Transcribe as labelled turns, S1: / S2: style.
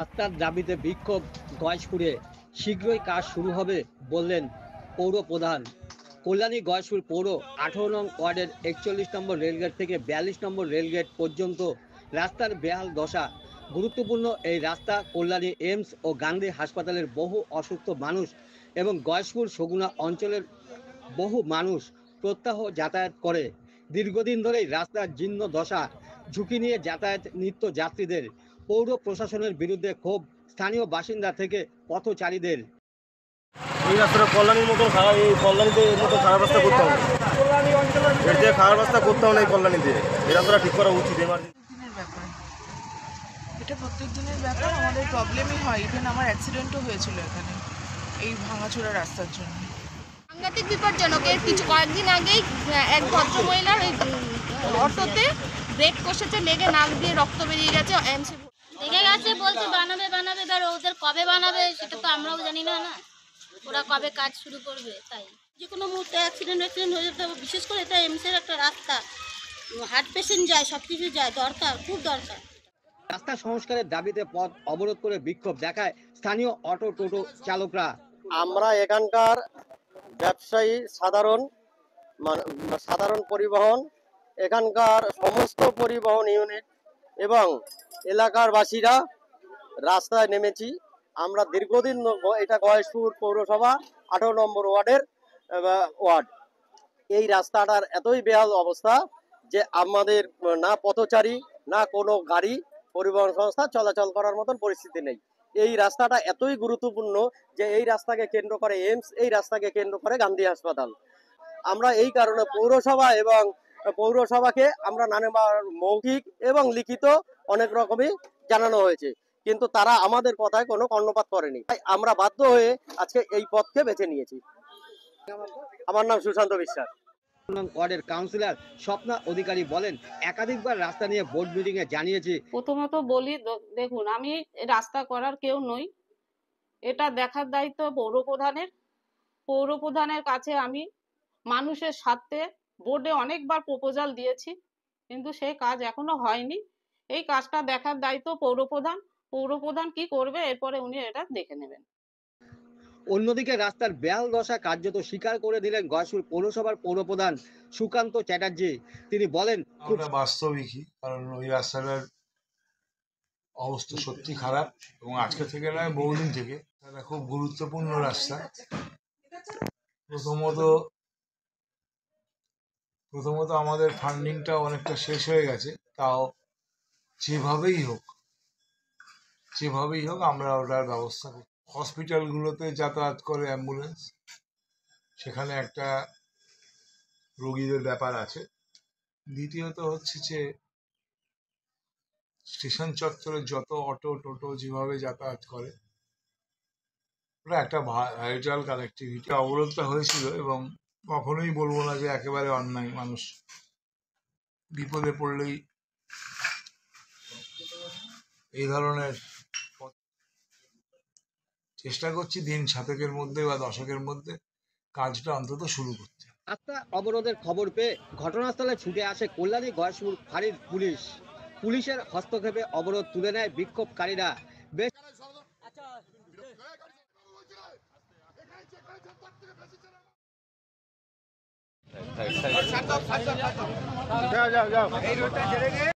S1: রাস্তার দাবিতে বিক্ষোভ গয়েশপুরে, শীঘ্রই কাজ শুরু হবে বললেন পৌর প্রধান। কল্যাণী গয়েশপুর পৌর 18 নং ওয়ার্ডের 41 নম্বর রেলগেট থেকে 42 নম্বর রেলগেট পর্যন্ত রাস্তার বেহাল দশা। গুরুত্বপূর্ণ এই রাস্তা কল্যাণী এইমস ও গান্ধী হাসপাতালের বহু অসুস্থ মানুষ এবং গয়েশপুর সগুনা অঞ্চলের বহু মানুষ প্রত্যাহ যাতায়াত করে। দীর্ঘদিন ধরেই রাস্তার জীর্ণ দশা, ঝুঁকি নিয়ে যাতায়াত নিত্য যাত্রীদের। পৌর প্রশাসনের বিরুদ্ধে ক্ষোভ স্থানীয় বাসিন্দা থেকে পথচারীদের।
S2: এই রাস্তাটা কল্যাণীর মতন খারাপ, এই কল্যাণীতে এর মতো খারাপ রাস্তা করতে হবে, এর দিয়ে খারাপ রাস্তা করতে হবে না। এই কল্যাণীতে এই রাস্তাটা ঠিক করা উচিত।
S3: এটা প্রত্যেক দিনের ব্যাপার, আমাদের প্রবলেমই হয়। ইভেন আমার অ্যাক্সিডেন্টও হয়েছিল এখানে এই ভাঙাচোরা রাস্তার জন্য।
S4: সাংঘাতিক বিপজ্জনক। এর কয়েকদিন আগেই এক ভদ্রমহিলার ওই অটোতে ব্রেক কষেছে, লেগে নাক দিয়ে রক্ত বেরিয়ে গেছে। এমসি
S5: দেখে গেছে, বলছে বানাবে বানাবে, এবার ওদের কবে বানাবে সেটা তো আমরাও জানি না। ওরা কবে কাজ শুরু করবে, তাই যে কোনো মুহূর্তে অ্যাক্সিডেন্ট হয়ে যেতে, বিশেষ করে এটা এমসের একটা রাস্তা, হার্ট পেশেন্ট যায়, সব কিছু যায়, দরকার, খুব দরকার।
S1: রাস্তা সংস্কারের দাবিতে পথ অবরোধ করে বিক্ষোভ দেখায় স্থানীয় অটো টোটো চালকরা।
S6: আমরা এখানকার ব্যবসায়ী, সাধারণ পরিবহন, এখানকার সমস্ত পরিবহন ইউনিট এবং এলাকার বাসীরা রাস্তায় নেমেছি। আমরা দীর্ঘদিন, এটা গয়েশপুর পৌরসভা 18 নম্বর ওয়ার্ডের ওয়ার্ড। এই রাস্তাটার এতই বেহাল অবস্থা যে আমাদের না পথচারী না কোনো গাড়ি পরিবহন সংস্থা চলাচল করার মতন পরিস্থিতি নেই। এই রাস্তাটা এতই গুরুত্বপূর্ণ যে এই রাস্তাকে কেন্দ্র করে এইমস, এই রাস্তাকে কেন্দ্র করে গান্ধী হাসপাতাল। আমরা এই কারণে পৌরসভাকে আমরা নানাবার মৌখিক এবং লিখিত অনেক রকমই জানানো হয়েছে, কিন্তু তারা আমাদের কথায় কোনো কর্ণপাত করেনি। তাই আমরা বাধ্য হয়ে আজকে এই পথকে বেছে নিয়েছি। আমার নাম সুশান্ত বিশ্বাস।
S1: ওয়ার্ডের কাউন্সিলর স্বপ্না অধিকারী বলেন, একাধিকবার রাস্তা নিয়ে বোর্ড মিটিং এ জানিয়েছি।
S7: প্রথমত বলি, দেখুন, আমি রাস্তা করার কেউ নই, এটা দেখার দায়িত্ব পৌর প্রধানের কাছে আমি মানুষের স্বার্থে বোর্ডে অনেকবার প্রপোজাল দিয়েছি, কিন্তু সেই কাজ এখনো হয়নি। এই কাজটা দেখার দায়িত্ব পৌর প্রধান কি করবে এরপরে উনি এটা দেখে নেবেন।
S1: অন্যদিকে রাস্তার বেহাল দশা কার্যত স্বীকার করে দিলেন গয়েশপুর পৌরসভার পৌরপ্রধান সুকান্ত চ্যাটার্জি। তিনি বলেন,
S8: খুব বাস্তবিকই, কারণ ওই রাস্তাটার অবস্থা সত্যি খারাপ এবং আজকে থেকে নয়, বহুদিন থেকে। এটা খুব গুরুত্বপূর্ণ রাস্তা। প্রথমত আমাদের ফান্ডিংটা অনেকটা শেষ হয়ে গেছে, তাও যেভাবেই হোক আমরা ওটার ব্যবস্থা করি। হসপিটালগুলোতে যাতায়াত করে অ্যাম্বুলেন্স, সেখানে একটা রোগীদের ব্যাপার আছে। দ্বিতীয়ত হচ্ছে যে স্টেশন চত্বরে যত অটো টোটো যেভাবে যাতায়াত করে, ওটা একটা ভাইটাল কানেক্টিভিটি। অবরোধটা হয়েছিল এবং কখনোই বলবো না যে একেবারে অন্যায়। মানুষ বিপদে পড়লেই এই ধরনের চেষ্টা করছি দিন 7-এর মধ্যে বা 10-এর মধ্যে কাজটা অন্তত শুরু করতে।
S1: রাস্তা অবরোধের খবর পেয়ে ঘটনাস্থলে ছুটে আসে কল্যাণী গয়েশপুর ফাঁড়ির পুলিশের হস্তক্ষেপে অবরোধ তুলে নেয় বিক্ষোভকারীরা। বেশ